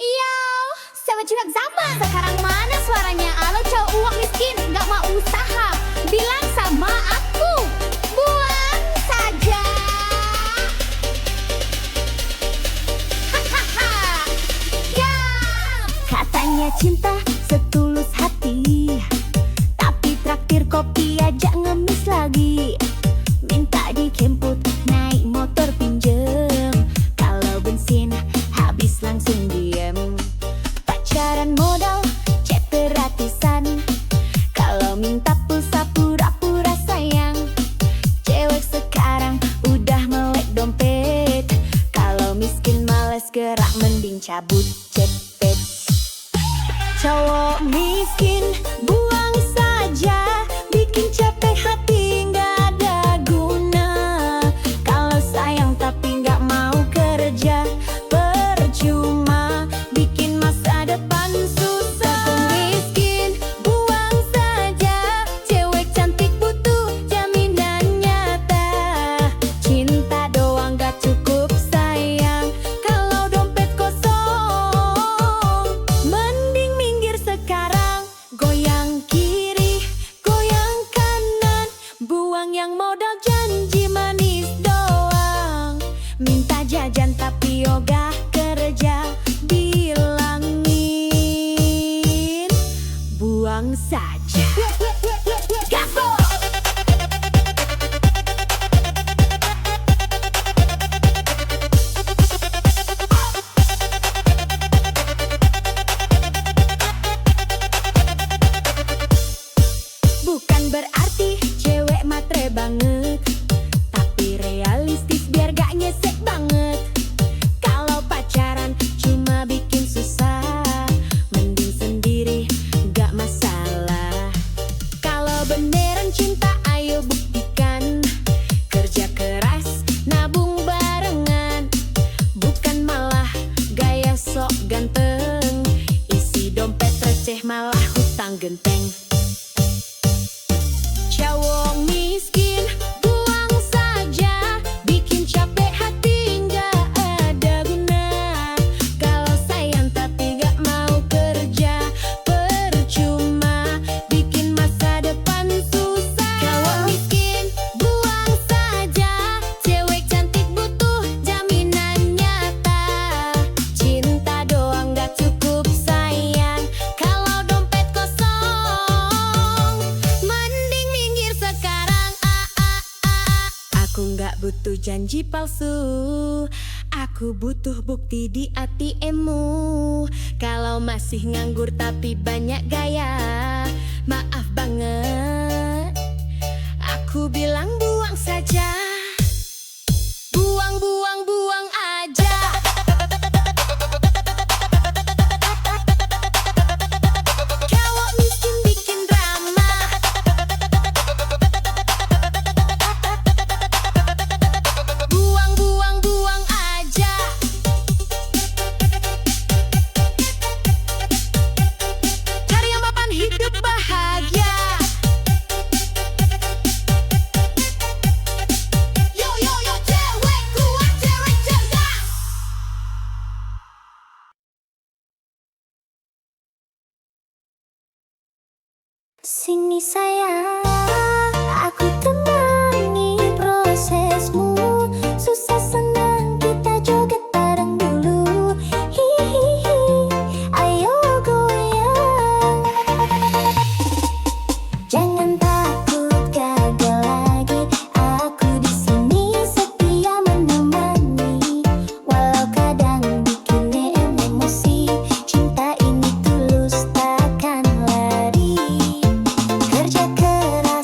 Iya, sama curhat zaman. Sekarang mana suaranya? Alo cowok uang miskin, nggak mau usaha. Bilang sama aku, buang saja. Hahaha, ya. Katanya cinta setulus hati, tapi traktir kopi aja ngemis lagi. Minta dijemput naik motor pinjem, kalau bensin habis langsung diem. Pacaran modal chat gratisan, kalau minta pulsa pura-pura sayang. Cewek sekarang udah melek dompet, kalau miskin males gerak mending cabut cepet. Cowok miskin buang saja, bikin capek hati nggak ada guna. Kalau sayang tapi nggak mau kerja, percuma bikin masa depan susah. Miskin buang saja, cewek cantik butuh jaminan nyata. Cinta doang gak cukup sayang, kalau dompet kosong. Mending minggir sekarang, goyang kiri, goyang kanan. Buang yang modal janji manis doang. Minta jajan tapi ogah kerja, bilangin buang saja. Gaspol! Bukan berarti cewek matre banget, tapi realistis biar gak nyesek banget. Kalau pacaran cuma bikin susah, mending sendiri gak masalah. Kalau beneran cinta ayo buktikan, kerja keras nabung barengan. Bukan malah gaya sok ganteng, isi dompet receh malah hutang genteng. Cowok miskin buang saja, bikin capek hati nggak ada guna. Kalau sayang tapi nggak mau kerja, percuma bikin masa depan susah. Cowok miskin buang saja, cewek cantik butuh jaminan nyata. Cinta doang nggak cukup sayang, kalau dompet kosong. Mending minggir sekarang, Aku nggak butuh janji palsu, aku butuh bukti di ATM-mu. Kalau masih nganggur tapi banyak gaya, maaf banget, aku bilang buang saja. Buang, buang, buang aja. Cowok miskin bikin drama, buang, buang, buang aja. Cari yang mapan hidup bahagia. Yo, yo, yo, cewek kuat, cewek cerdas. Sini sayang, aku temani prosesmu. Susah senang kita joget bareng dulu. Hihihi, ayo goyang. Jangan takut gagal lagi, aku di sini setia menemani. Walau kadang bikin emosi, cinta ini tulus takkan lari. Kerja keras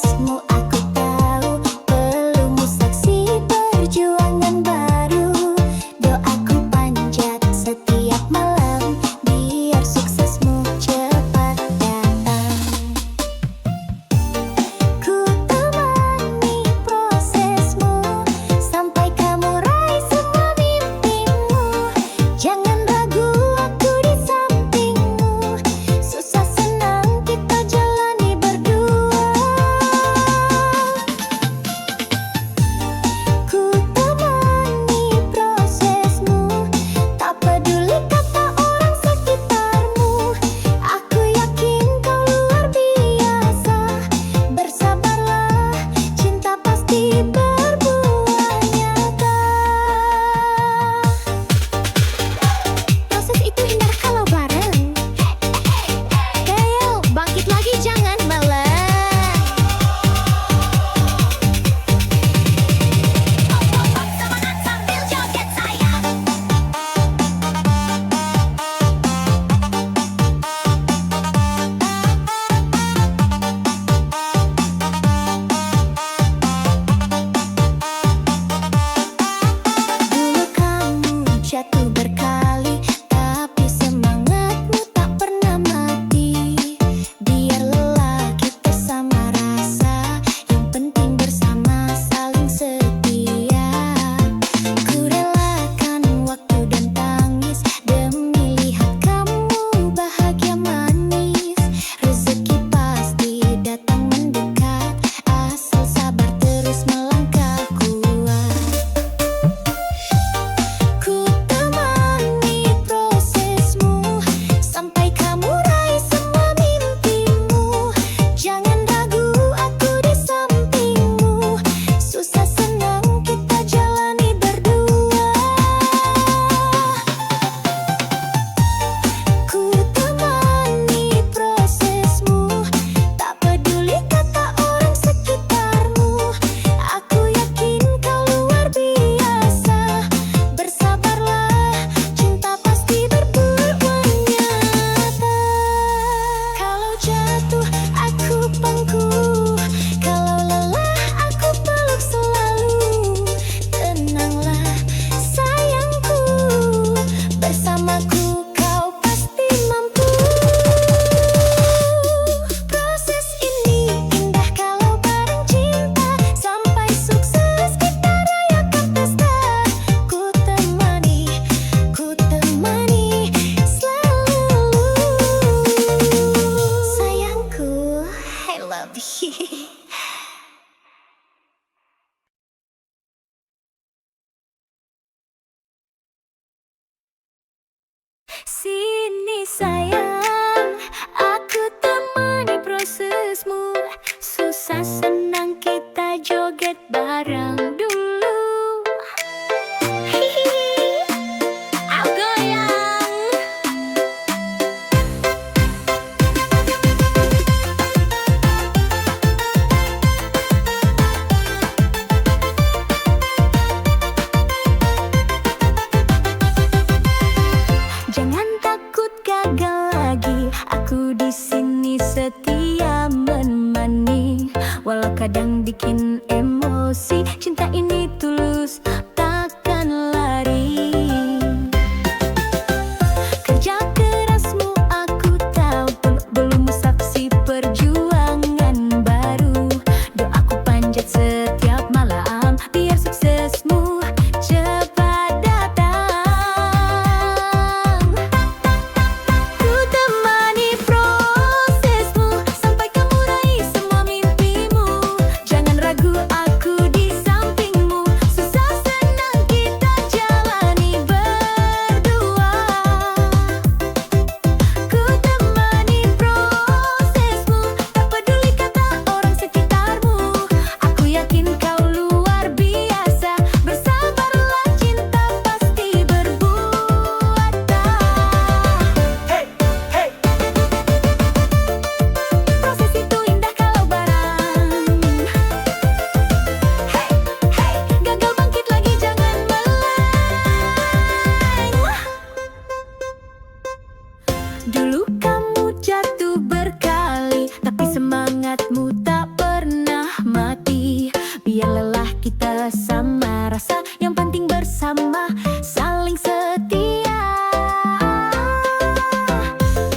Dulu kamu jatuh berkali, tapi semangatmu tak pernah mati. Biar lelah kita sama, rasa yang penting bersama, saling setia.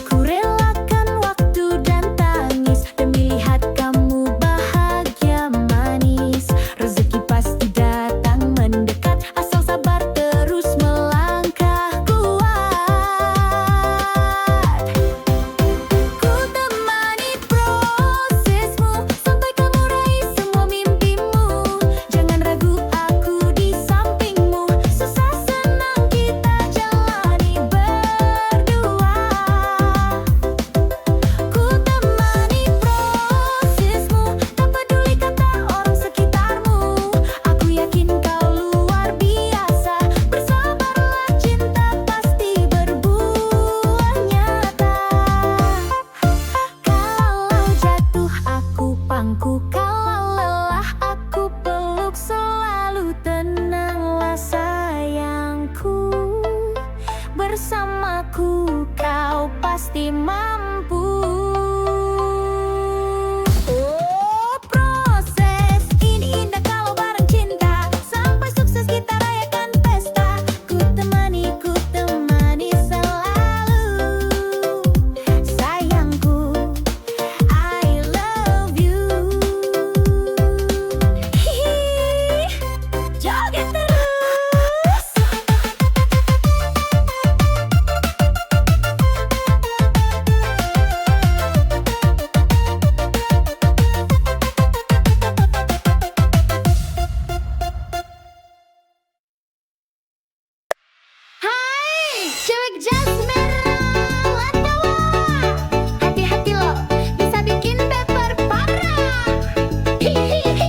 Ku relakan waktu dan tangis demi lihat kamu bahagia manis. Rezeki pasti datang mendekat, asal sabar terus melangkah kuat. Ku temani prosesmu sampai kamu raih semua mimpimu. Jangan ragu, aku di sampingmu. Susah senang kita jalani berdua. Ku temani prosesmu, tak peduli kata orang sekitarmu. Aku yakin kau luar biasa. Bersabarlah, cinta pasti berbuah nyata. Kalau jatuh aku pangku, kalau lelah aku peluk. Selalu tenanglah sayangku, bersamaku kau pasti mampu. Oh, proses ini indah kalau bareng cinta. Sampai sukses kita rayakan pesta. Ku temani selalu. Sayangku, I love you. Hihi, joget terus. Hai, cewek jas merah Latawa. Hati-hati lo, bisa bikin baper parah. Hihihi.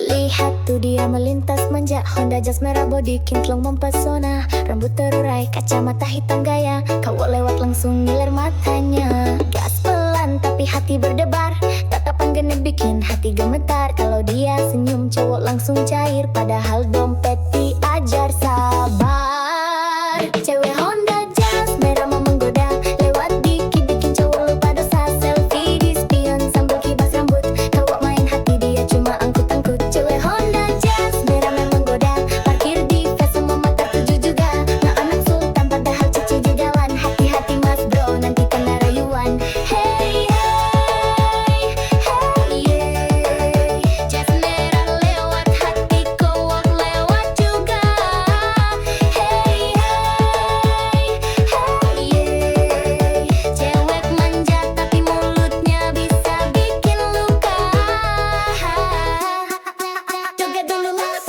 Lihat tuh dia melintas manja, Honda jas merah body kinclong mempesona. Rambut terurai, kacamata hitam gaya, kau lewat langsung ngiler matanya. Gas pelan tapi hati berdebar, tatapan genit bikin hati gemetar. Kalau dia senyum cowok langsung cair, padahal dompet diajar sabar. Cewek Honda jas merah mau menggoda, lewat dikit bikin cowok lupa dosa. Selfie di spion sambil kibas rambut, kau main hati dia cuma angkut-angkut. Cewek Honda jas merah memang menggoda, parkir di ves semua mata tuju juga. Nggak anak sultan padahal cici jugawan. Hati-hati mas bro, nanti kena rayuan. Hey hey hey yeah. Jas merah lewat hati, kowok lewat juga. Hey hey hey yeah. Cewek manja tapi mulutnya bisa bikin luka. Joget dulu mas.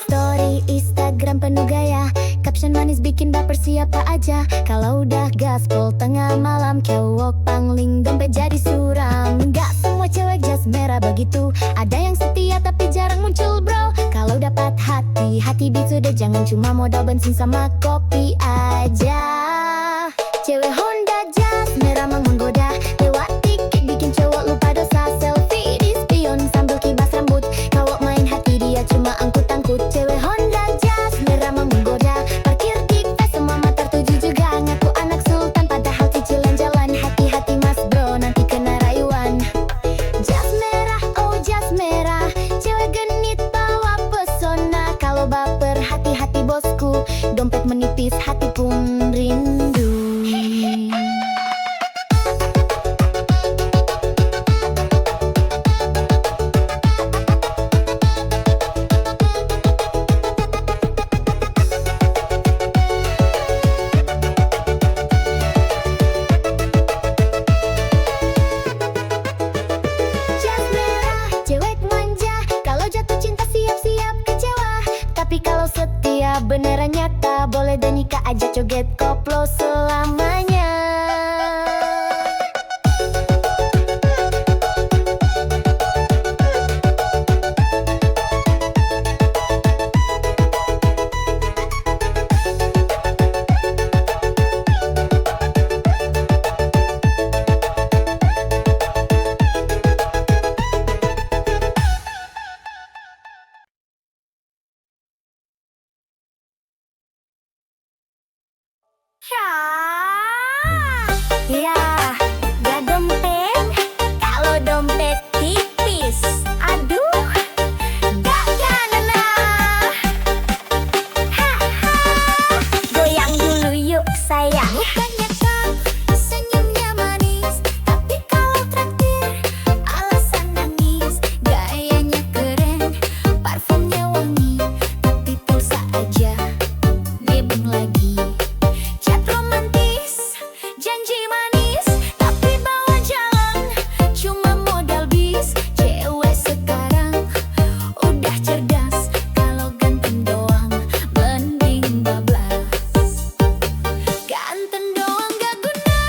Story Instagram penuh gaya, caption manis bikin baper siapa aja. Kalau udah gaspol tengah malam, cowok pangling dompet jadi suram. Gak semua cewek jas merah begitu, ada yang setia tapi jarang muncul bro. Kalau dapat hati beat sudah, jangan cuma modal bensin sama kopi aja. Cewek Honda jas merah menggoda, lewat dikit bikin cowok lupa dosa. Selfie di spion sambil kibas rambut, kau main hati dia cuma angkut-angkut. Cewek Honda jas merah menggoda, parkir di ves semua mata tuju juga. Ngaku anak sultan padahal cicilan jalan. Hati-hati mas bro, nanti kena rayuan. Jas merah, oh jas merah, cewek genit bawa pesona. Kalau baper hati-hati bosku, dompet menipis hati pun rindu. Jas merah, cewek manja, kalau jatuh cinta siap-siap kecewa. Tapi kalau setia beneran nyata, boleh deh nikah aja joget koplo selamanya. Ya, gak dompet, kalau dompet tipis. Aduh, gak kanana. Haha, goyang dulu yuk sayang. Bukannya kau senyumnya manis, tapi kalau traktir alasan nangis. Gayanya keren, parfumnya wangi, tapi pulsa aja nebeng lagi. Chat romantis, janji manis, tapi bawa jalan cuma modal bis. Cewek sekarang udah cerdas, kalau ganteng doang mending bablas. Ganteng doang gak guna,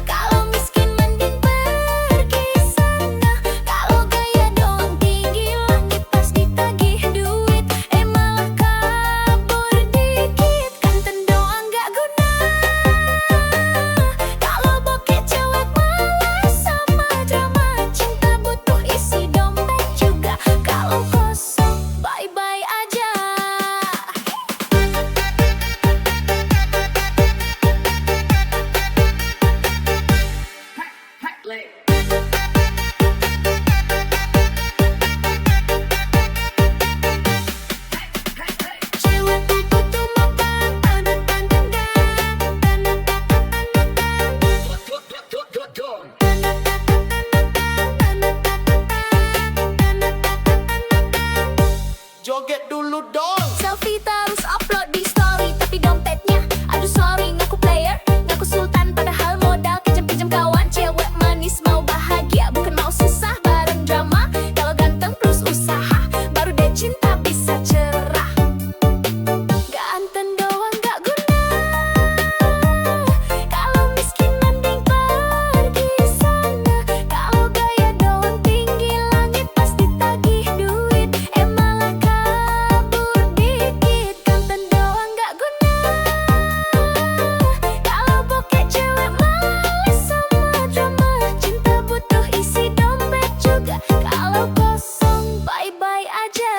kalau miskin mending pergi sana. Kalau gaya doang tinggi langit pas ditagih duit, malah kabur dikit. Ganteng doang gak guna, kalau bokeh cewek malas sama drama. Cinta butuh isi dompet juga, kalau kosong bye-bye aja. Cewek butuh makan, Joget dulu dong. selfie terus upload di story, tapi dompetnya aduh sorry. Ngaku player, ngaku sultan, padahal modal kejam-kejam kawan. Cewek manis mau bahagia, bukan mau susah bareng drama. Kalau ganteng plus usaha, baru deh cinta bisa cerah. Ganteng doang gak guna, kalau miskin mending pergi sana. Kalau gaya doang tinggi langit pas ditagih duit, malah kabur dikit. Ganteng doang gak guna, kalau bokeh cewek malas sama drama. Cinta butuh isi dompet juga, kalau kosong bye-bye aja.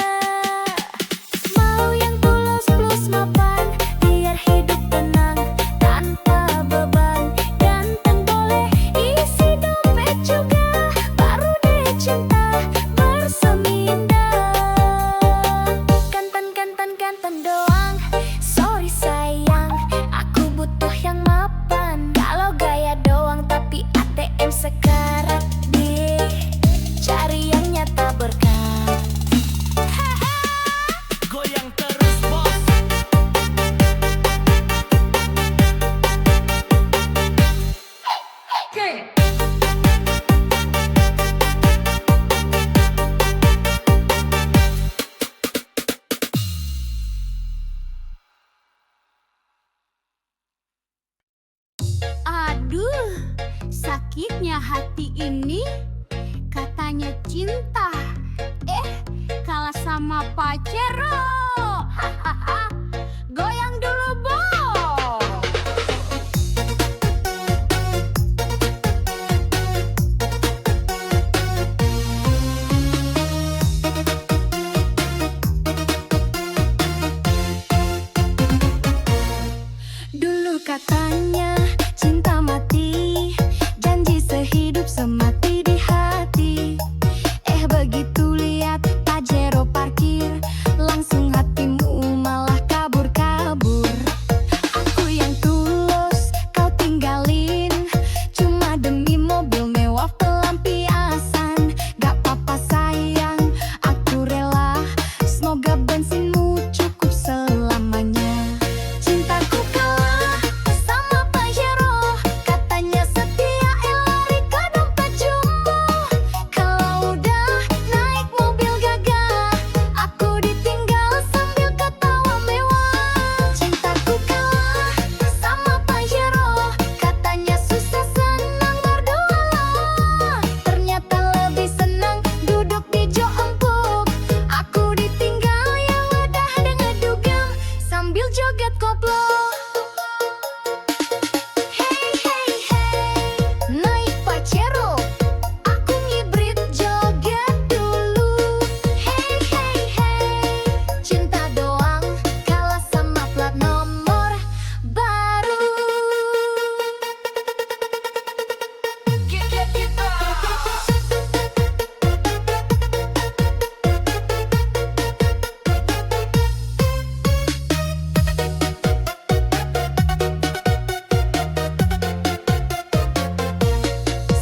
Mau yang tulus plus mapan, biar hidup tenang tanpa beban. Ganteng boleh isi dompet juga, baru deh cinta bersemi indah. Ganteng doang, sorry sayang, aku butuh yang mapan. Kalau gaya doang tapi ATM sekarat deh, cari yang nyata berkah. Goyang terus bos. Aduh, sakitnya hati ini. Katanya cinta, kalah sama pacero. Hahaha, goyang dulu bo. Dulu katanya cinta mati, janji sehidup semati di hati. Begitu lihat Pajero parkir, langsung hatimu malah kabur-kabur. Aku yang tulus kau tinggalin, cuma demi mobil mewah pelampiasan. Gak apa-apa sayang, aku rela, semoga bensinmu cukup selamanya. Cintaku kalah sama Pajero. koplo. Hey hey hey, naik Pajero, aku ngibrit joget dulu. Hey hey hey, cinta doang kalah sama plat nomor baru.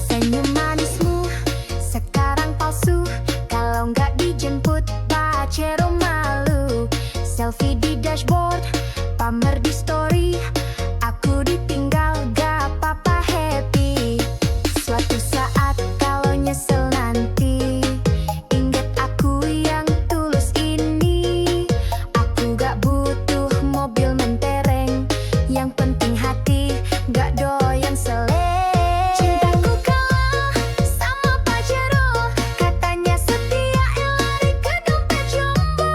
Senyum manismu sekarang palsu, kalau nggak dijemput Pajero malu. Selfie di dashboard, pamer di story, aku ditinggal gak apa-apa happy. Suatu saat kalau nyesel nanti, ingat aku yang tulus ini. Aku gak butuh mobil mentereng, yang penting hati gak doyan seleng. Cintaku kalah sama Pajero, katanya setia lari ke dompet jombo.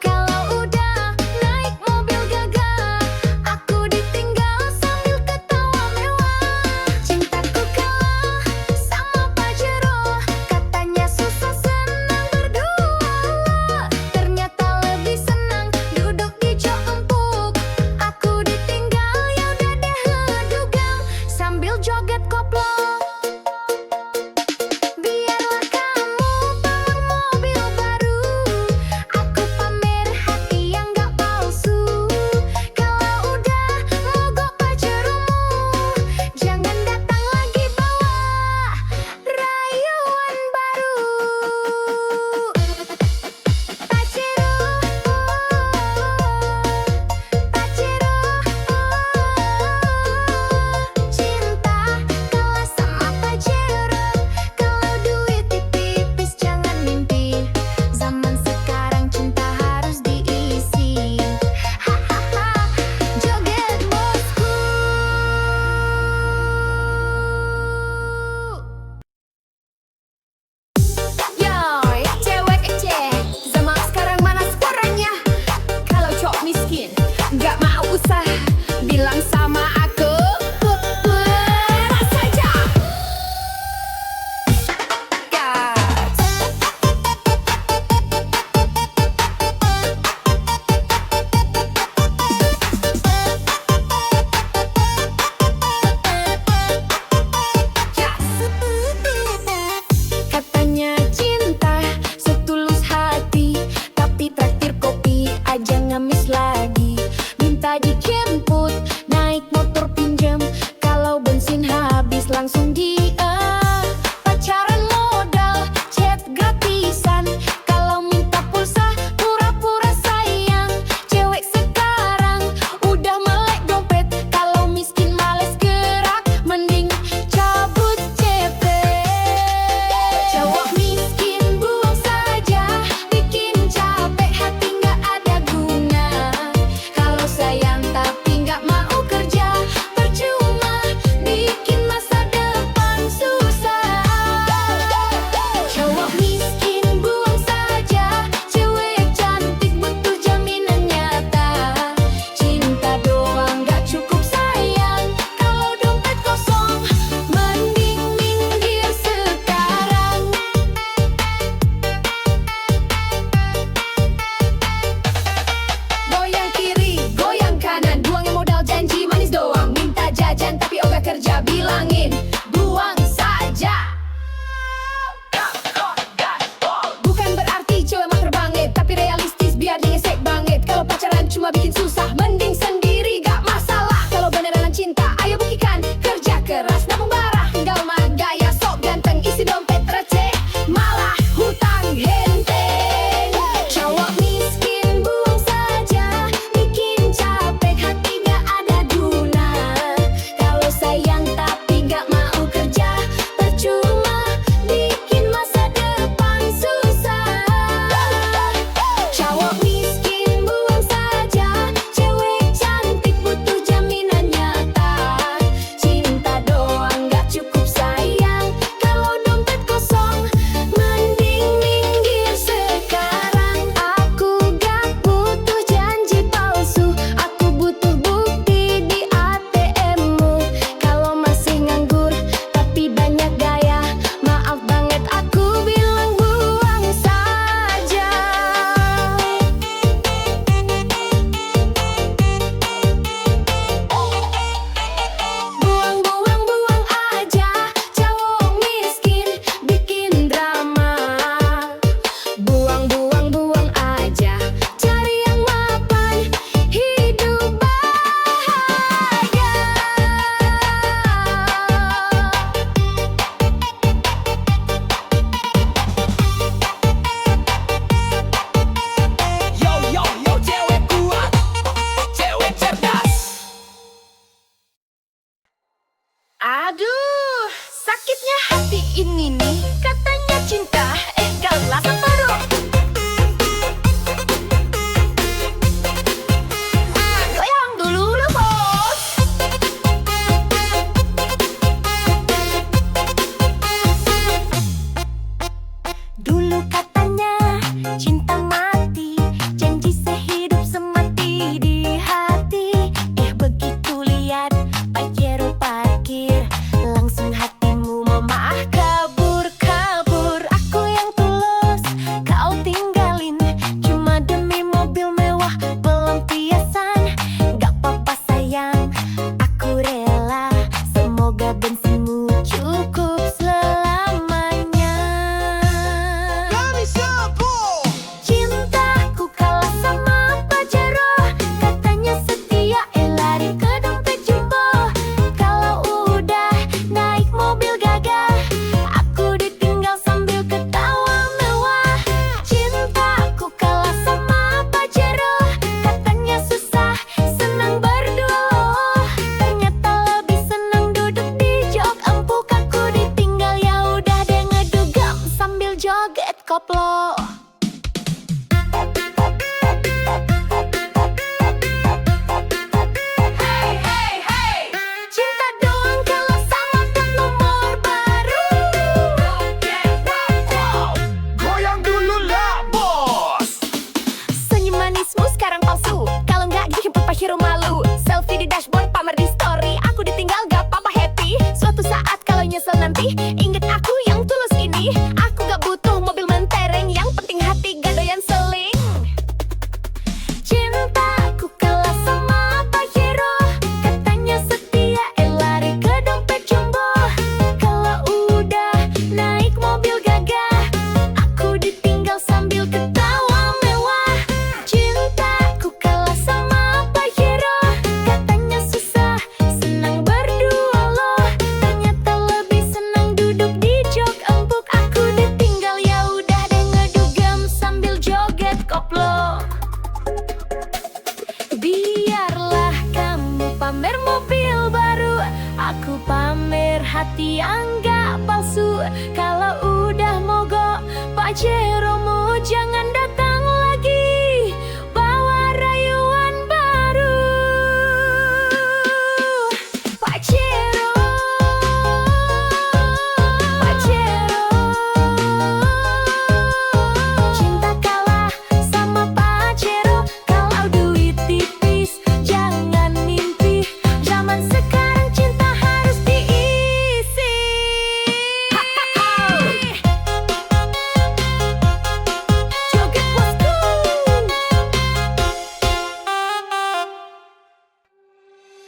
Kalau udah naik mobil gagah, aku ditinggal sambil ketawa mewah. Cintaku kalah sama Pajero, katanya susah senang berdua. Ternyata lebih senang duduk di jok empuk. Aku ditinggal ya udah deh ledugang sambil joget koplo. Biarlah kamu bawa mobil baru, aku pamer hati yang gak palsu. Kalau udah mogok Pajeromu, jangan datang lagi bawa rayuan baru. Pajero, Pajero, cinta kalah sama Pajero. Kalau duit tipis jangan mimpi, zaman sekarang cinta harus diisi. Hahaha, joget bosku. Yo, ya cewek kece, zaman sekarang mana sekarangnya? Kalau cowok miskin, nggak mau usah bilang sama aku. Peras saja. Gas. Katanya cinta setulus hati, tapi traktir kopi aja ngamis lagi. Minta dijemput, naik motor pinjam, kalau bensin habis langsung dia. Pacaran modal, chat gratisan, kalau minta pulsa pura-pura sayang. Cewek sekarang udah melek dompet, kalau miskin males gerak, mending cabut CP. Cowok miskin buang saja, bikin capek hati nggak ada guna. Kalau sayang tapi nggak mau kerja, percuma bikin masa depan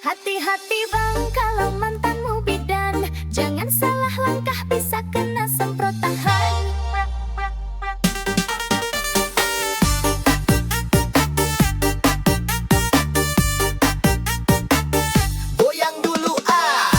Hati-hati bang kalau mantanmu bidan, jangan salah langkah bisa kena semprotan. Goyang dulu ah.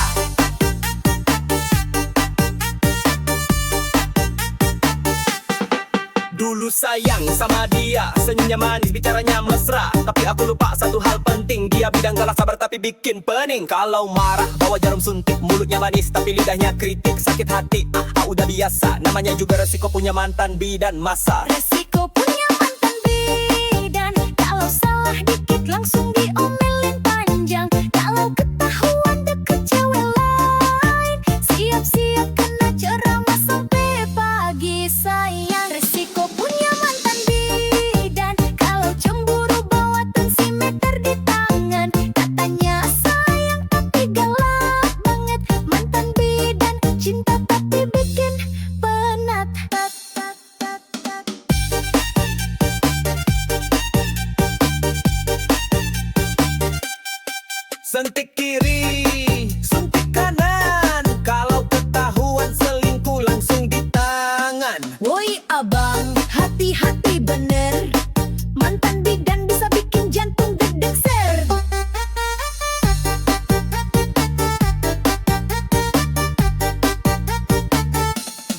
Dulu sayang sama dia, senyumnya manis, bicaranya mesra. Tapi aku lupa satu hal penting, dia bidang galak sabar tapi bikin pening. Kalau marah bawa jarum suntik, mulutnya manis tapi lidahnya kritik. Sakit hati, udah biasa, namanya juga resiko punya mantan bidan masa. Resiko punya mantan bidan, kalau salah dikit langsung diomelin panjang. Kalau ketahuan deket cewek lain, siap-siap kena ceramah sampai pagi sayang. Resiko punya mantan bidan, kalau cemburu bawa tensimeter di tangan. Katanya sayang tapi galak banget. Mantan bidan cinta tapi bikin penat. Sentik kiri, suntik kanan. Kalau ketahuan selingkuh langsung di tangan. Woi abang, hati-hati bener. Mantan bidan bisa bikin jantung deg-deg ser.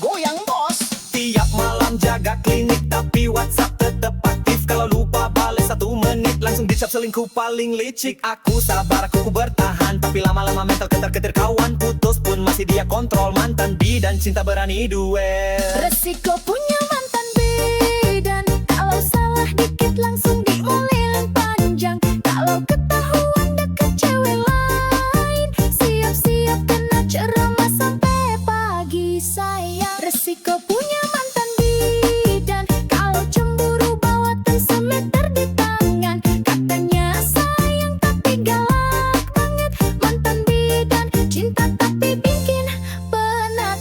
Goyang bos. Tiap malam jaga klinik tapi WhatsApp tetap aktif. Kalau lupa bales 1 menit langsung dicap selingkuh paling licik. Aku sabar, aku bertahan, tapi lama-lama mental ketar-ketir. Kawan putus pun masih dia kontrol. Mantan bidan cinta berani duel. Resiko punya mantan bidan, kalau salah dikit langsung diomelin panjang. Kalau ketahuan deket cewek lain, siap-siap kena ceramah sampai pagi sayang. Resiko punya mantan bidan, kalau cemburu bawa tensimeter di tangan. Katanya sayang tapi galak banget. Mantan bidan cinta tapi bikin penat.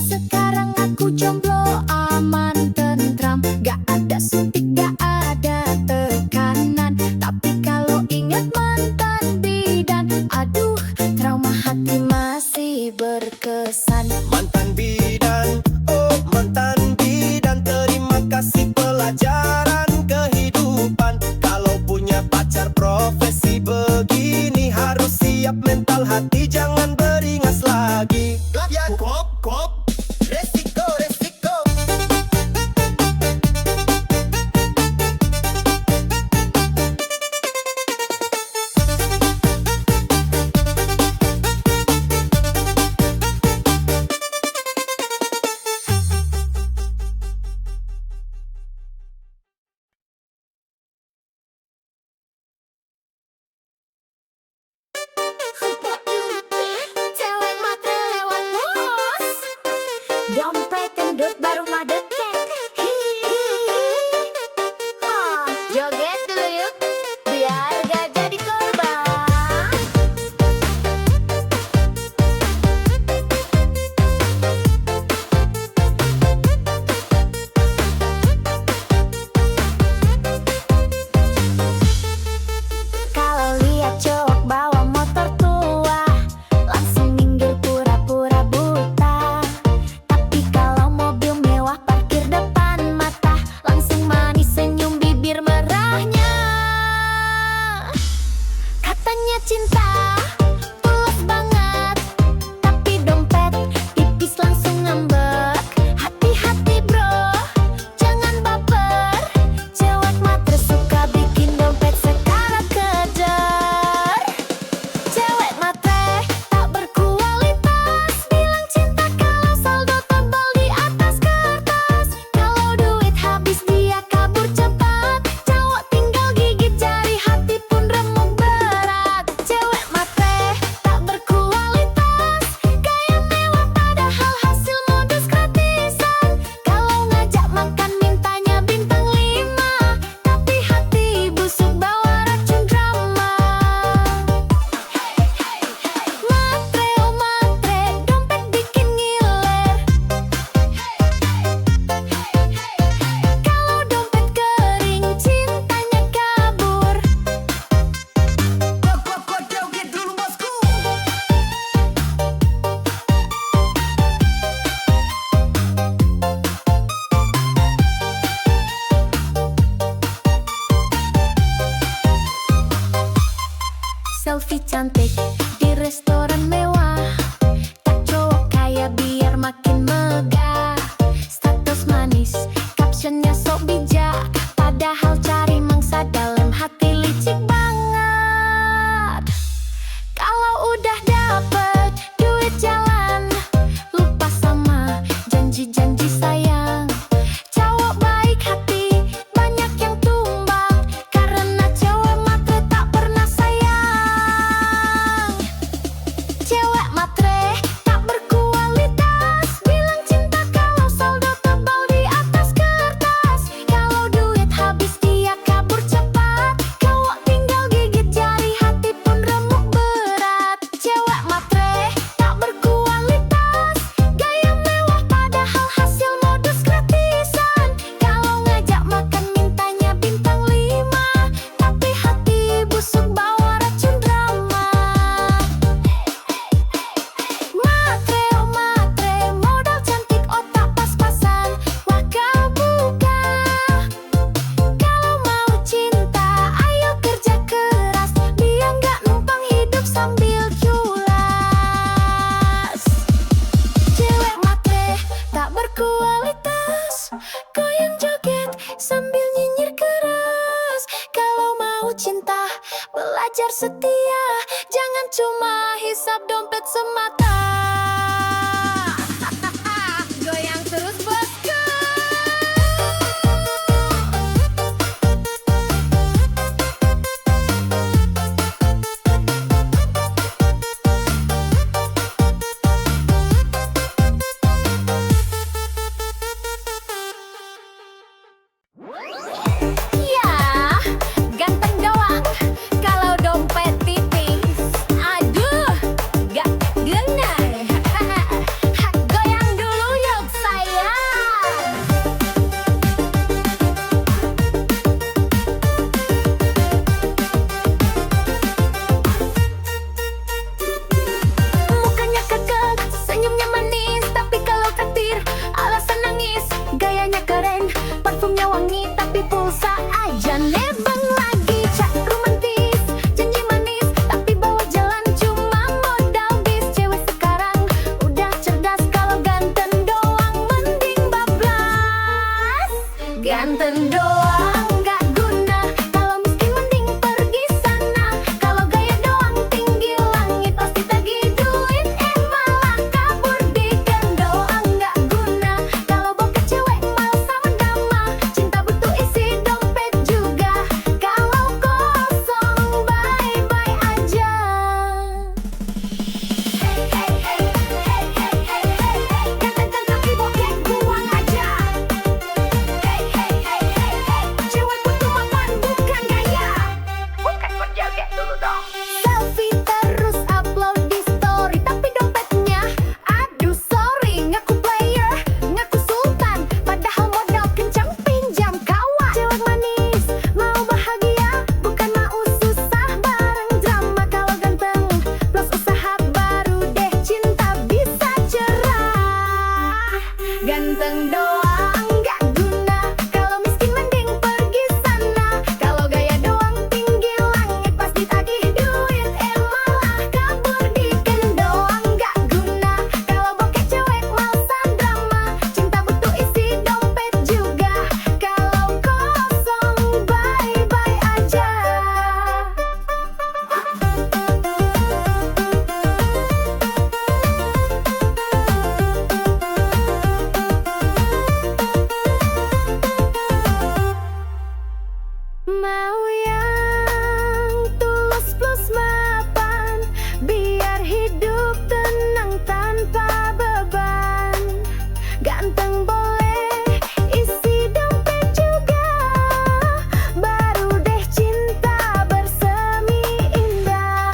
Sekarang aku jomblo aman tentram, gak ada suntik, gak ada tekanan. Tapi kalau ingat mantan bidan, aduh trauma hati masih berkesan. Mantan bidan, oh mantan bidan, terima kasih pelajaran kehidupan. Kalau punya pacar profesi begini, harus siap mental hati, jangan beringas lagi. Ya kop, resiko, resiko. Cewek matre lewat bos, dompet gendut baru madeket. Joget dulu yuk, biar gak jadi korban. Kalau lihat cowok bawa motor tua, langsung minggir pura-pura buta. Tapi kalau mobil mewah parkir depan mata, langsung manis senyum bibir merahnya. Katanya cinta tulus banget, tapi dompet tipis langsung ngambek. Hati-hati bro, jangan baper. Cewek matre suka bikin dompet sekarat kejar. Cewek matre tak berkualitas, bilang cinta kalau saldo tebal di atas kertas. Kalau duit habis dia kabur cepat, cowok tinggal gigit jari, hati pun remuk berat. Cewek matre cantik di restoran mewah. Tak cowok kaya biar makin megah. Status manis, captionnya sok bijak. Padahal cari mangsa dalam hati licik banget. Kalau udah dapet duit jalan, lupa sama janji-janji sayang. Cowok baik hati, banyak yang tumbang. Karena cewek matre tak pernah sayang. Cewek matre tak berkualitas, bilang cinta kalau saldo tebal di atas kertas. Kalau duit habis dia kabur cepat, cowok tinggal gigit jari, hati pun remuk berat. Cewek matre tak berkualitas, gaya mewah padahal hasil modus gratisan. Kalau ngajak makan mintanya bintang 5, tapi hati busuk bawa racun drama. Matre, oh matre, modal cantik otak pas-pasan. Wah kau buka. Kalau mau cinta, ayo kerja keras, biar nggak numpang hidup sambil culas. Cewek matre tak berkualitas, goyang joget sambil nyinyir keras. Kalau mau cinta, belajar setia, jangan cuma hisap dompet semata. Goyang terus bosku. Ya, ganteng doang kalau dompet tipis. Aduh, gak kena. Goyang dulu yuk sayang. Mukanya kekeh, senyumnya manis, tapi kalau takdir alasan nangis. Gayanya keren, parfumnya wangi, tapi pulsa aja nebeng lagi. Cak romantis, janji manis, tapi bawa jalan cuma modal bis. Cewek sekarang udah cerdas, kalau ganteng doang mending bablas. Ganteng doang gak guna, kalau miskin mending pergi sana. Kalau gaya doang tinggi langit, pasti tagih duit, malah kabur. Dikan doang gak guna, kalau bokeh cewek mal sama dama. Cinta butuh isi dompet juga, kalau kosong bye-bye aja. Hey hey hey hey hey hey hey hey, ganteng tapi bokeh buang aja. Hey hey hey hey hey, cewek butuh mapan bukan gaya. Bukan berjoget dulu dong. Selfie terus upload di story, tapi dompetnya aduh sorry. Ngaku player, ngaku sultan, padahal modal kencang pinjam kawan. Cewek manis, mau bahagia, bukan mau susah bareng drama. Kalau ganteng plus usaha, baru deh cinta bisa cerah. Ganteng doang gak guna, kalau miskin mending pergi sana. Kalau gaya doang tinggi langit, pas ditagih duit malah kabur. Dikan doang gak guna, kalau bokeh cewek malsa drama. Cinta butuh isi dompet juga, kalau kosong bye-bye aja. Mau yang tulus plus mapan, biar hidup tenang tanpa beban. Ganteng boleh, isi dompet juga, baru deh cinta bersemi indah.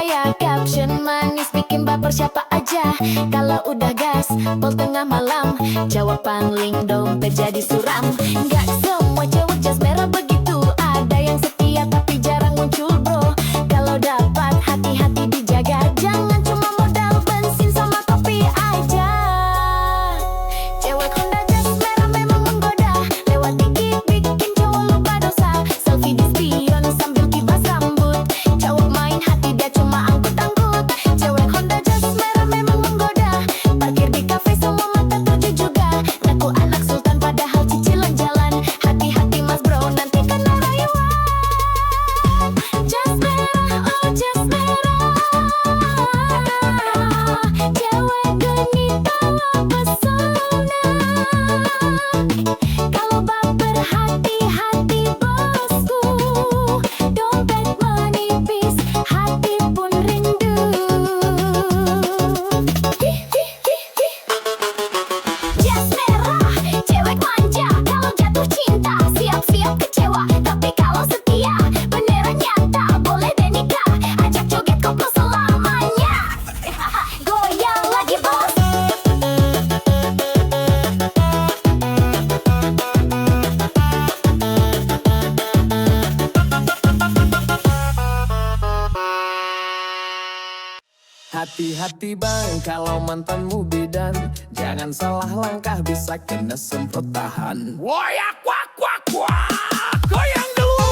gaya caption manis bikin baper siapa aja. Kalau udah gas, pol tengah malam, jawaban link dompet jadi suram. Gak semua cewek jas merah begitu, ada yang setia tapi jarang muncul bro. Kalau dapat hati-hati dijaga, jangan cuma modal bensin sama kopi aja. Cewek Honda jas merah memang menggoda, lewat dikit bikin cowok lupa dosa. Selfie di spion sambil kibas rambut, cowok main hati dia cuma angkut-angkut. Cewek Honda jas merah memang menggoda, parkir di kafe semua mata tuju juga. Ngaku anak sultan padahal cicilan jalan, hati-hati mas bro nanti kena rayuan. Jas merah, oh jas merah, cewek genit bawa pesona. Kalau baper hati-hati bosku, dompet menipis, hati pun rindu. Jas merah, cewek manja, kalau jatuh cinta siap-siap kecewa. Tapi kalau setia, beneran nyata, boleh deh nikah, ajak joget koplo selamanya. Goyang lagi bos. Hati-hati bang kalau mantanmu bidan, jangan salah langkah bisa kena semprot tahan. Woyak wak wak wak, goyang dulu.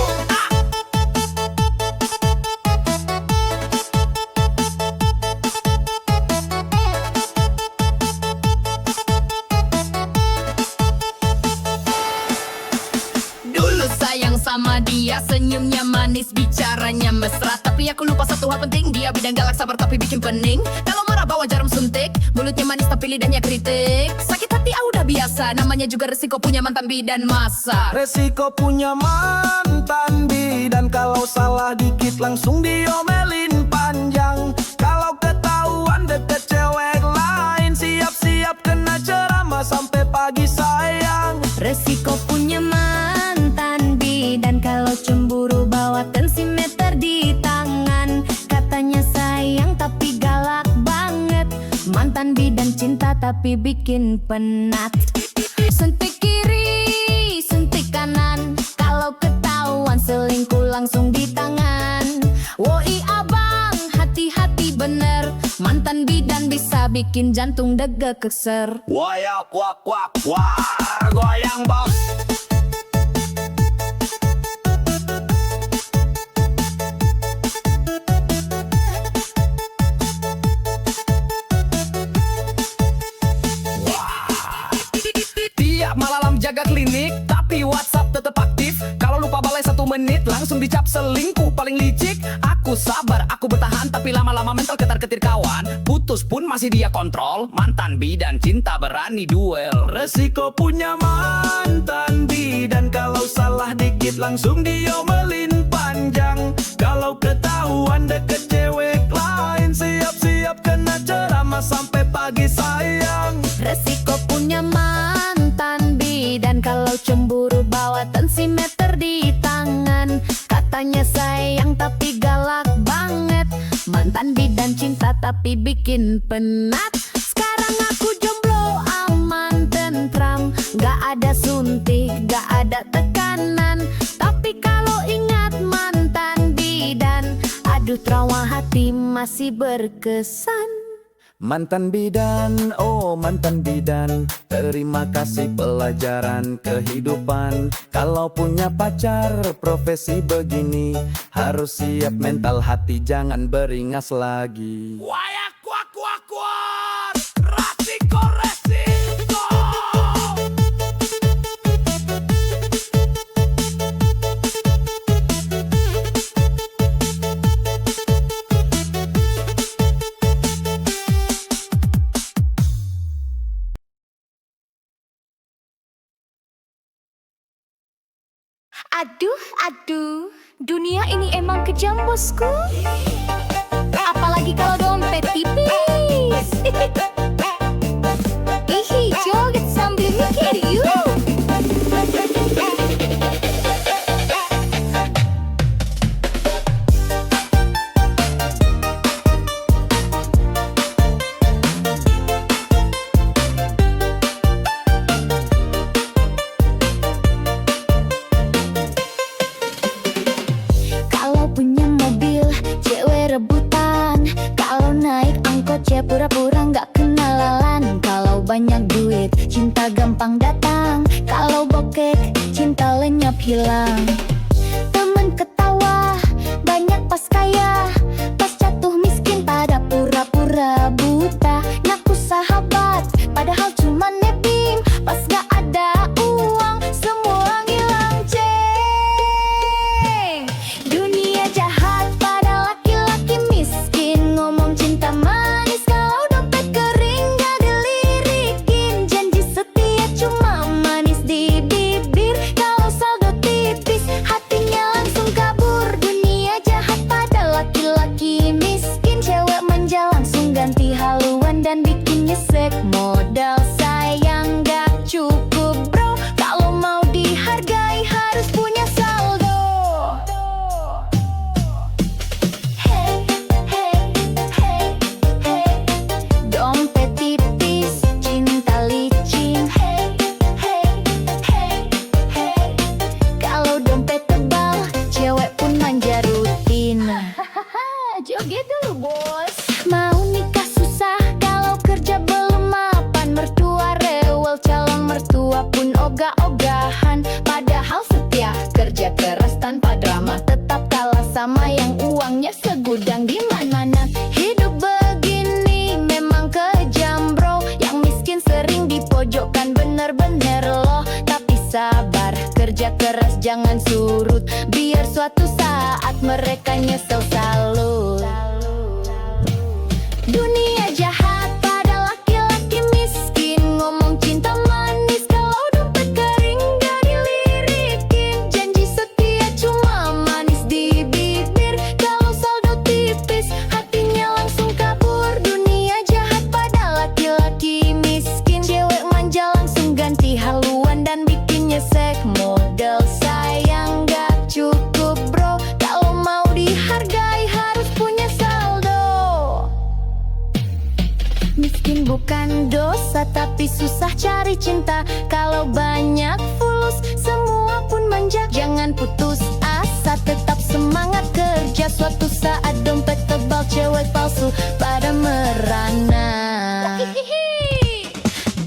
Dulu sayang sama dia, senyumnya manis, bicaranya mesra. Tapi aku lupa satu hal penting, dia bidang galak sabar tapi bikin pening. Kalau marah bawa jarum suntik, mulutnya manis tapi lidahnya kritik. Sakit hati udah biasa, namanya juga resiko punya mantan bidan masa. Resiko punya mantan bidan, kalau salah dikit langsung diomelin panjang. Kalau ketahuan deket cewek lain, siap-siap kena ceramah sampai pagi sayang. Resiko punya mantan bidan, kalau cemburu bawa tensimeter di tangan. Katanya sayang tapi galak banget, mantan bidan cinta tapi bikin penat. Suntik kiri, suntik kanan, kalau ketahuan selingkuh langsung di tangan. Woi abang, hati-hati bener, mantan bidan bisa bikin jantung deg keser. Woyak wak wak wak, goyang bos. Tiap malam jaga klinik, tapi WhatsApp tetap aktif. Kalau lupa balai 1 menit, langsung dicap selingkuh paling licik. Aku sabar, aku bertahan, tapi lama-lama mental ketar-ketir kawan. Putus pun masih dia kontrol, mantan bidan cinta berani duel. Resiko punya mantan bidan, kalau salah dikit langsung diomelin panjang. Kalau ketahuan deket cewek lain, siap-siap kena ceramah sampai pagi sayang. Resiko punya mantan bidan, kalau cemburu bawa tensimeter di tangan. Katanya sayang tapi galak banget, mantan bidan cinta tapi bikin penat. Sekarang aku jomblo aman tentram, gak ada suntik, gak ada tekanan. Tapi kalau ingat mantan bidan, aduh trauma hati masih berkesan. Mantan bidan, oh mantan bidan, terima kasih pelajaran kehidupan. Kalau punya pacar profesi begini, harus siap mental hati jangan beringas lagi. Wayak wak wak wak, resiko resiko. Aduh, aduh, dunia ini emang kejam bosku. Apalagi kalau dompet tipis. Ih, joget sambil mikir yuk. hilang. Temen ketawa, banyak pas kaya, pas jatuh miskin pada pura-pura buta. Ngaku sahabat, padahal cuma nebeng. Pas gak ada uang, semua ngilang ceng. Dunia jahat pada laki-laki miskin. Ngomong cinta manis kalau dompet kering gak dilirikin. Janji setia cuma manis di bibir, kalau saldo tipis hatinya langsung kabur. Dunia jahat pada laki-laki miskin. Cewek manja langsung ganti haluan dan bikin nyesek. Modal sayang gak cukup bro, kalau mau dihargai harus punya saldo. Hey, hey, hey, hey. Dompet tipis, cinta licin. Hey, hey, hey, hey. Kalau dompet tebal, cewek pun manja rutin. Joget dulu bos. Mau nikah susah kalau kerja belum mapan. Mertua rewel, calon mertua pun ogah-ogahan. Padahal setia, kerja keras tanpa drama, tetap kalah sama yang uangnya segudang di mana-mana. Hidup begini memang kejam bro, yang miskin sering dipojokkan bener-bener loh. Tapi sabar, kerja keras jangan surut, biar suatu saat mereka nyesel salut. Dunia jahat pada laki-laki miskin. Ngomong cinta manis kalau dompet kering gak dilirikin. Janji setia cuma manis di bibir, kalau saldo tipis hatinya langsung kabur. Dunia jahat pada laki-laki miskin. Cewek manja langsung ganti haluan dan bikin nyesek. Modal sayang gak cukup bro, kalau mau dihargai harus punya saldo. Miskin bukan dosa, tapi susah cari cinta. Kalau banyak fulus, semua pun manja. Jangan putus asa, tetap semangat kerja. Suatu saat dompet tebal, cewek palsu pada merana.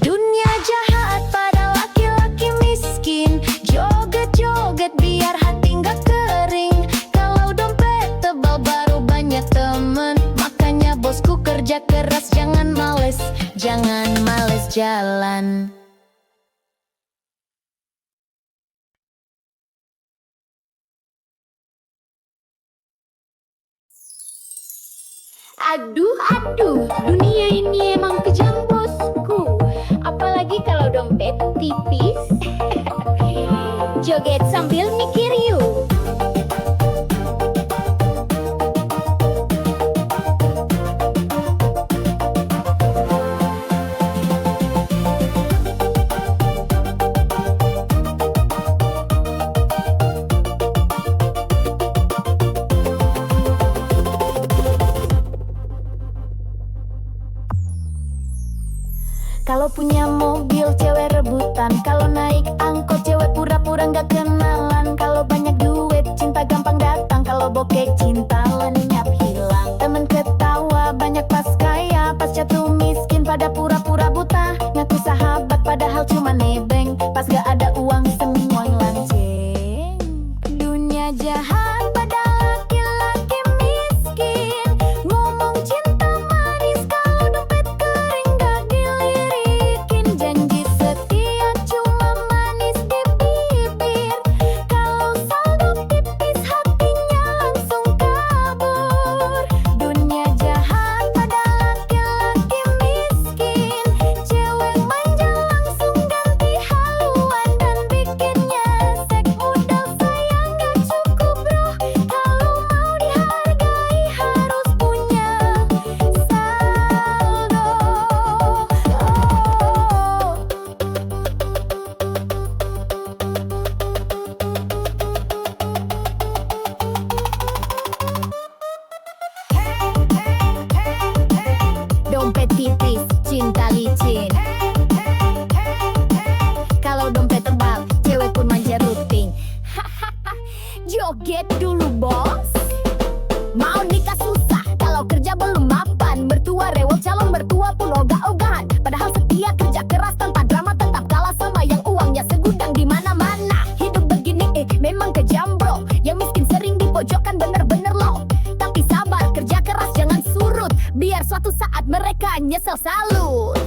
Dunia jahat pada laki-laki miskin. Joget-joget biar hati gak kering. Kalau dompet tebal baru banyak temen. Makanya bosku kerja keras, jangan males jalan. Aduh, dunia ini emang kejam bosku. Apalagi kalau dompet tipis. Joget sambil mikir yuk. Kalau punya mobil cewek rebutan, kalau naik angkot cewek pura-pura gak kenalan. Kalau banyak duit cinta gampang datang, kalau bokeh cinta lenyap hilang. Temen ketawa banyak pas kaya, pas jatuh miskin pada pura-pura buta. Ngaku sahabat padahal cuma nebeng, pas gak ada uang semua lanceng. Dunia jahat pada laki-laki miskin. Ngomong cinta manis kalau dompet kering gak dilirikin. Janji setia cuma manis di bibir, kalau saldo tipis hatinya langsung kabur. Dunia jahat pada laki-laki miskin. Cewek manja langsung ganti haluan dan bikin nyesek. Modal sayang gak cukup bro, kalau mau dihargai harus punya saldo. Dompet tipis, cinta licin. Kalau dompet tebal, cewek pun manja rutin. Joget dulu bos. Mau nikah susah, kalau kerja belum mapan. Mertua rewel, calon mertua pun ogah-ogahan. Padahal setia kerja keras tanpa drama, tetap kalah sama yang uangnya segudang di mana-mana. Hidup begini mereka nyesel salut.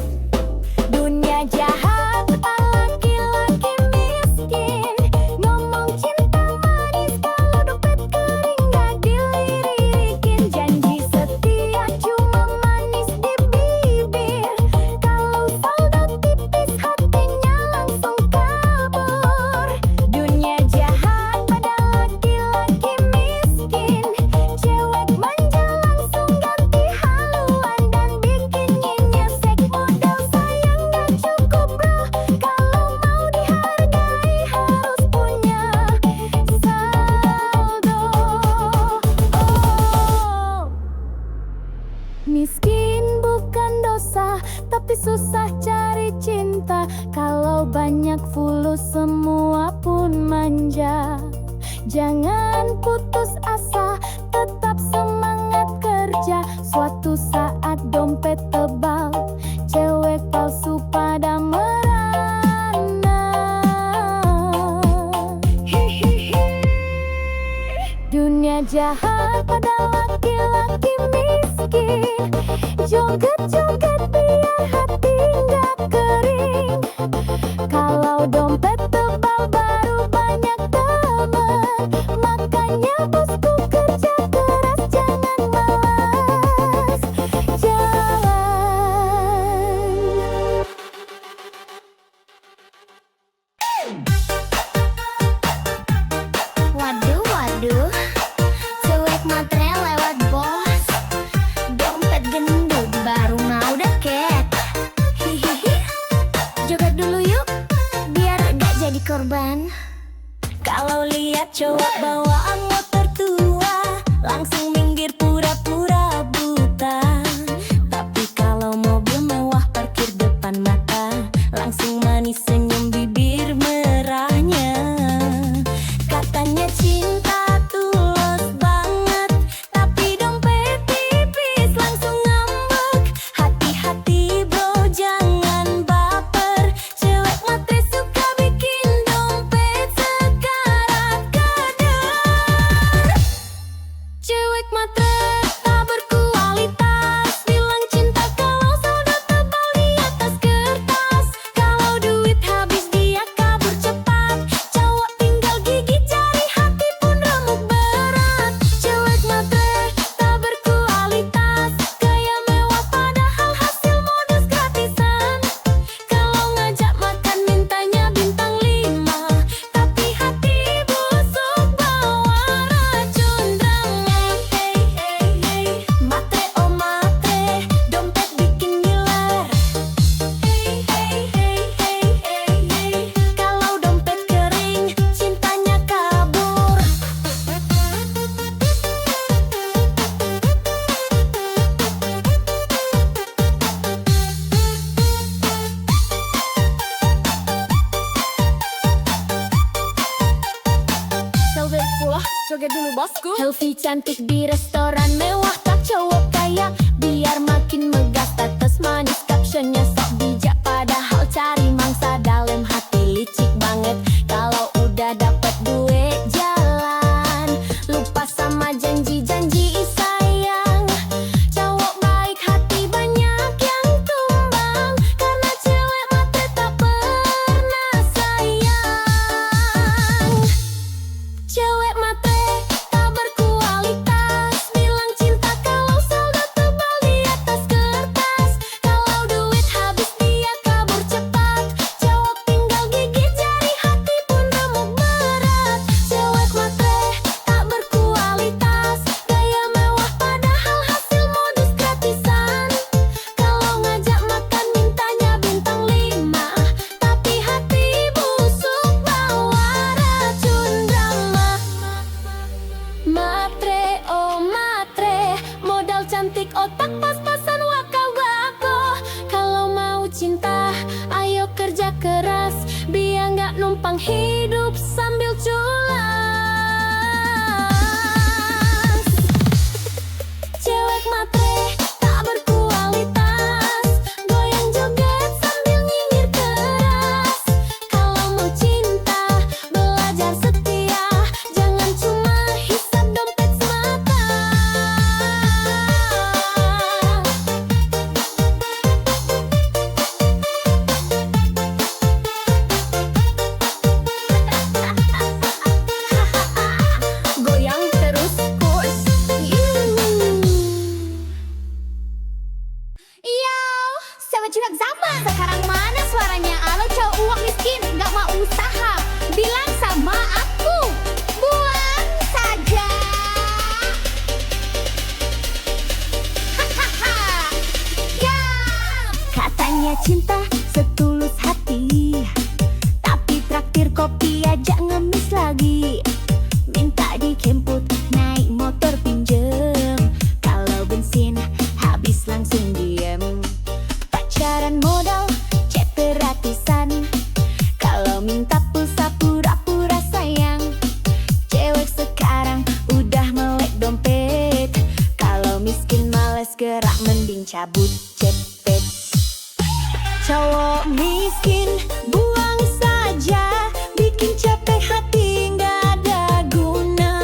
Dunia jahat, laki-laki miskin ngomong cinta manis kalau dompet kering gak dilirikin. Janji setia cuma manis di bibir, kalau saldo tipis hatinya langsung kabur. Dunia jahat pada laki-laki miskin, cewek manja langsung ganti haluan dan bikinnya nyesek. Modal sayang gak cukup bro, kalau mau dihargai harus punya saldo. Miskin bukan dosa, tapi susah cari cinta. Kalau banyak fulus semua pun manja. Jangan putus asa, tetap semangat kerja. Suatu saat dompet tebal, cewek palsu pada merana. Dunia jahat pada laki-laki miskin, joget-joget biar hati nggak kering. Kalau dompet tebal baru banyak teman, makanya bosku kerja keras, jangan malas jalan. Waduh, cewek matre lewat bos, dompet gendut baru mau deket. Hihihi, joget dulu yuk, biar gak jadi korban. Kalau lihat cowok bawaan motor tua, langsung minggir pura-pura buta. Tapi kalau mobil mewah parkir depan mata, langsung manis senyum bibir merahnya. Katanya cinta tulus banget, tapi dompet tipis langsung ngambek. Hati-hati bro, jangan baper, cewek matre suka bikin dompet sekarat kadar. Cewek matre tak berkualitas, bilang cinta kalau saldo tebal di atas kertas. Kalau duit habis dia kabur cepat, cowok tinggal gigit jari hati pun remuk berat. Cewek matre tak berkualitas, gaya mewah padahal hasil modus gratisan. Kalau ngajak makan mintanya bintang 5, tapi hati busuk bawa racun drama. Matre oh matre, dompet bikin ngiler. Kalau dompet kering, cintanya kabur. Selfie pula, joget dulu bosku. Selfie cantik di restoran mewah, tak cowok kaya biar makin megah. Status manis, captionnya sok bijak, padahal cari mangsa dalam hati licik banget. Kalau udah dapet duit jalan, lupa sama janji-janji sayang. Cowok baik hati banyak yang tumbang, karena cewek matre tak pernah sayang. Cewek matre tak berkualitas, bilang cinta kalau saldo tebal di atas kertas. Kalau duit habis dia kabur cepat, cowok tinggal gigit jari hati pun remuk berat. Cewek matre tak berkualitas, gaya mewah padahal hasil modus gratisan. Kalau ngajak makan mintanya bintang 5, tapi hati busuk bawa racun drama. Matre oh matre, modal cantik otak pas-pasan waka wako. Kalau mau cinta ayo kerja keras, biar nggak numpang hidup sambil culas. Cewek matre tak berkualitas, goyang joget sambil nyinyir keras. Kalau mau cinta belajar setia, jangan cuma hisap dompet semata. punya cinta setulus hati, tapi traktir kopi aja ngemis lagi. Minta dijemput naik motor pinjem, kalau bensin habis langsung diem. Pacaran modal chat gratisan, kalau minta pulsa pura-pura sayang. Cewek sekarang udah melek dompet, kalau miskin males gerak mending cabut cepet. Cowok miskin buang saja, bikin capek hati nggak ada guna.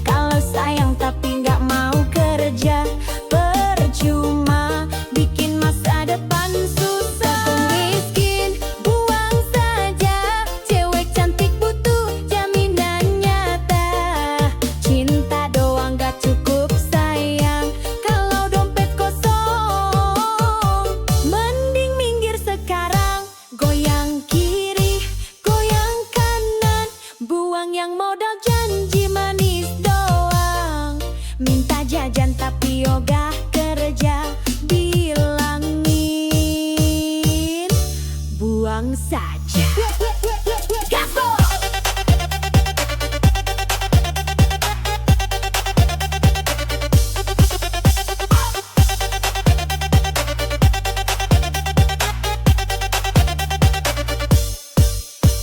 Kalau sayang tapi nggak mau kerja, percuma bikin masa depan susah. Miskin buang saja, cewek cantik butuh jaminan nyata. Cinta doang gak cukup sayang, kalau dompet kosong mending minggir sekarang. Goyang kiri, goyang kanan, buang yang modal janji manis doang. Minta jajan tapi ogah kerja, bilangin buang saja. Gaspol!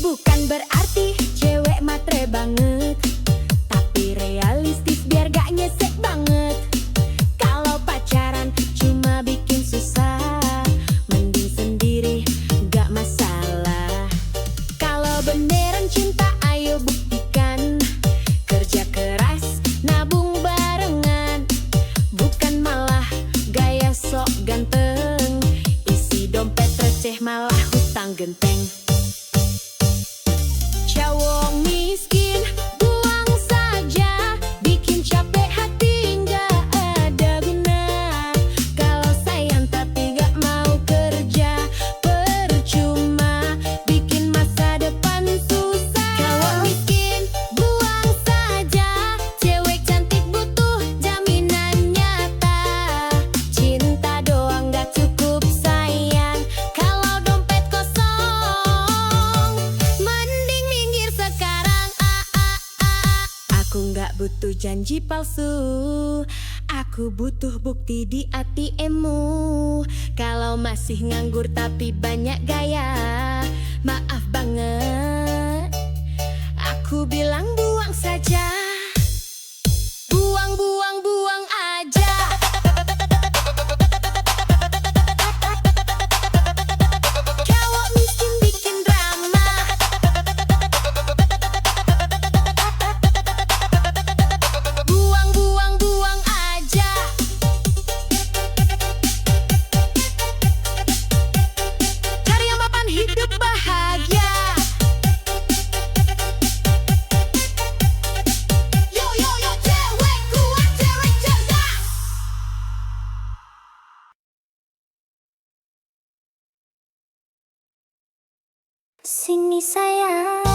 Bukan berarti cewek matre banget, tapi realistis biar gak nyesek banget. Kalau pacaran cuma bikin susah, mending sendiri gak masalah. Kalau beneran cinta ayo buktikan, kerja keras nabung barengan, bukan malah gaya sok ganteng, isi dompet receh malah hutang genteng. Cowok miskin buang saja, bikin capek hati nggak ada guna. Kalau sayang tapi nggak mau kerja, percuma bikin masa depan susah. Cowok miskin buang saja, cewek cantik butuh jaminan nyata. Cinta doang nggak cukup sayang, kalau dompet kosong mending minggir sekarang. Aku nggak butuh janji palsu, aku butuh bukti di ATM-mu. Kalau masih nganggur tapi banyak gaya, maaf banget, aku bilang buang saja. Buang, buang, buang aja. Cowok miskin bikin drama, buang, buang, buang aja. Cari yang mapan hidup bahagia. Yo, yo, yo, cewek kuat, cewek cerdas. Sini sayang,